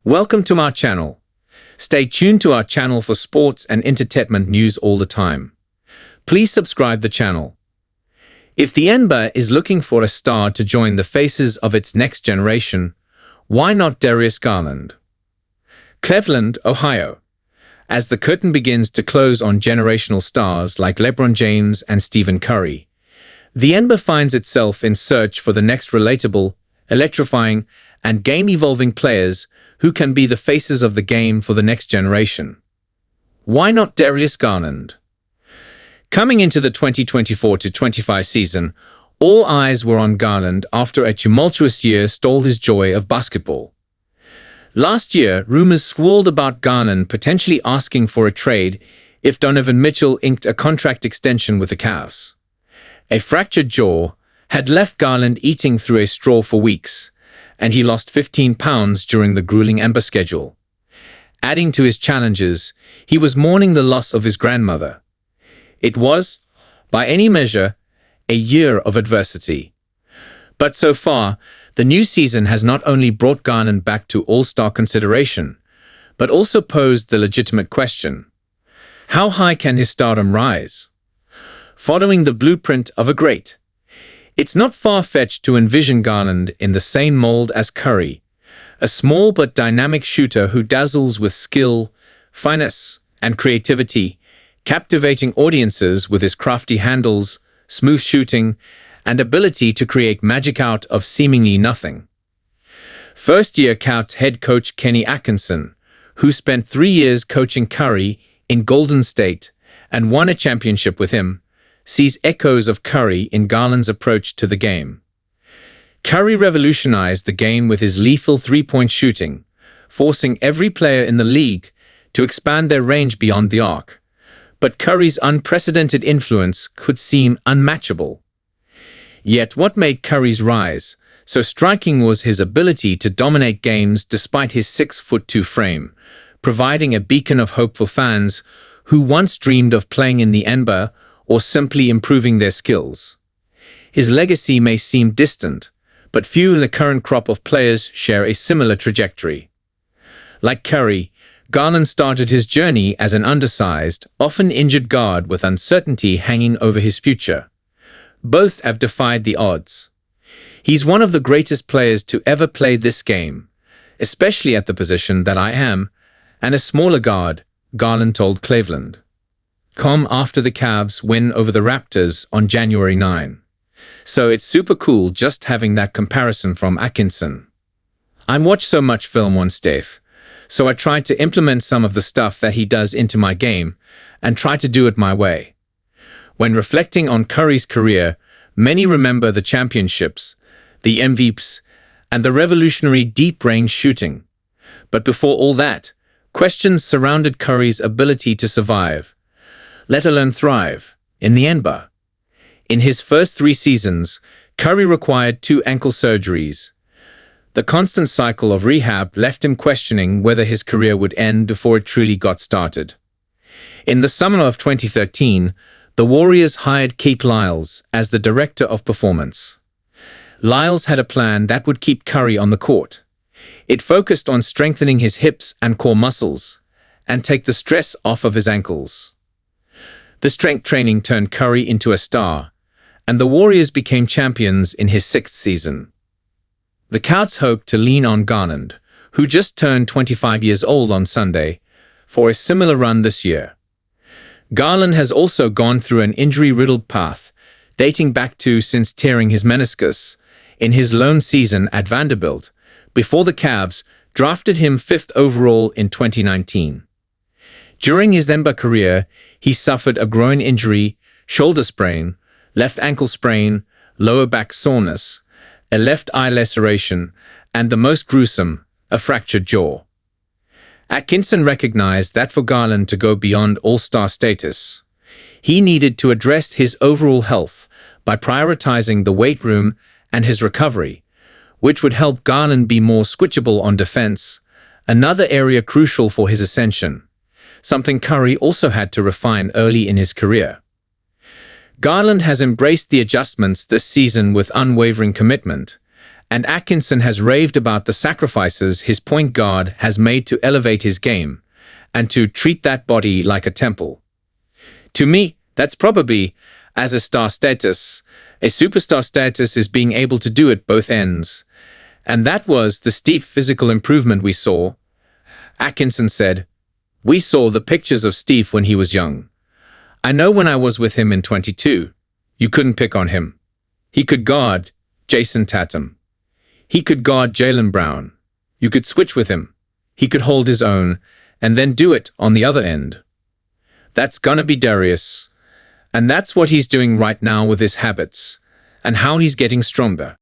Welcome to our channel. Stay tuned to our channel for sports and entertainment news all the time. Please subscribe the channel. If the NBA is looking for a star to join the faces of its next generation, why not Darius Garland? Cleveland, Ohio. As the curtain begins to close on generational stars like LeBron James and Stephen Curry, the NBA finds itself in search for the next relatable, electrifying, and game-evolving players who can be the faces of the game for the next generation. Why not Darius Garland? Coming into the 2024-25 season, all eyes were on Garland after a tumultuous year stole his joy of basketball. Last year, rumors swirled about Garland potentially asking for a trade if Donovan Mitchell inked a contract extension with the Cavs. A fractured jaw had left Garland eating through a straw for weeks, and he lost 15 pounds during the grueling NBA schedule. Adding to his challenges, he was mourning the loss of his grandmother. It was, by any measure, a year of adversity. But so far, the new season has not only brought Garland back to all-star consideration, but also posed the legitimate question: how high can his stardom rise? Following the blueprint of a great, it's not far-fetched to envision Garland in the same mold as Curry, a small but dynamic shooter who dazzles with skill, finesse, and creativity, captivating audiences with his crafty handles, smooth shooting, and ability to create magic out of seemingly nothing. First-year Cavs head coach Kenny Atkinson, who spent 3 years coaching Curry in Golden State and won a championship with him, sees echoes of Curry in Garland's approach to the game. Curry revolutionized the game with his lethal three-point shooting, forcing every player in the league to expand their range beyond the arc. But Curry's unprecedented influence could seem unmatchable. Yet what made Curry's rise so striking was his ability to dominate games despite his 6'2" frame, providing a beacon of hope for fans who once dreamed of playing in the NBA or simply improving their skills. His legacy may seem distant, but few in the current crop of players share a similar trajectory. Like Curry, Garland started his journey as an undersized, often injured guard with uncertainty hanging over his future. Both have defied the odds. He's one of the greatest players to ever play this game, especially at the position that I am, and a smaller guard, Garland told Cleveland. Come after the Cavs win over the Raptors on January 9. So it's super cool just having that comparison from Atkinson. I watch so much film on Steph, so I tried to implement some of the stuff that he does into my game and try to do it my way. When reflecting on Curry's career, many remember the championships, the MVPs, and the revolutionary deep-range shooting. But before all that, questions surrounded Curry's ability to survive, let alone thrive, in the NBA. In his first 3 seasons, Curry required 2 ankle surgeries. The constant cycle of rehab left him questioning whether his career would end before it truly got started. In the summer of 2013, the Warriors hired Keith Lyles as the director of performance. Lyles had a plan that would keep Curry on the court. It focused on strengthening his hips and core muscles and take the stress off of his ankles. The strength training turned Curry into a star, and the Warriors became champions in his 6th season. The Cavs hoped to lean on Garland, who just turned 25 years old on Sunday, for a similar run this year. Garland has also gone through an injury-riddled path, dating back to since tearing his meniscus in his lone season at Vanderbilt, before the Cavs drafted him 5th overall in 2019. During his NBA career, he suffered a groin injury, shoulder sprain, left ankle sprain, lower back soreness, a left eye laceration, and the most gruesome, a fractured jaw. Atkinson recognized that for Garland to go beyond all-star status, he needed to address his overall health by prioritizing the weight room and his recovery, which would help Garland be more switchable on defense, another area crucial for his ascension, something Curry also had to refine early in his career. Garland has embraced the adjustments this season with unwavering commitment, And Atkinson has raved about the sacrifices his point guard has made to elevate his game and to treat that body like a temple. To me, that's probably, as a star status, a superstar status is being able to do at both ends. And that was the steep physical improvement we saw. Atkinson said, "We saw the pictures of Steve when he was young. I know when I was with him in 22, you couldn't pick on him. He could guard Jason Tatum. He could guard Jaylen Brown. You could switch with him. He could hold his own and then do it on the other end. That's gonna be Darius. And that's what he's doing right now with his habits and how he's getting stronger."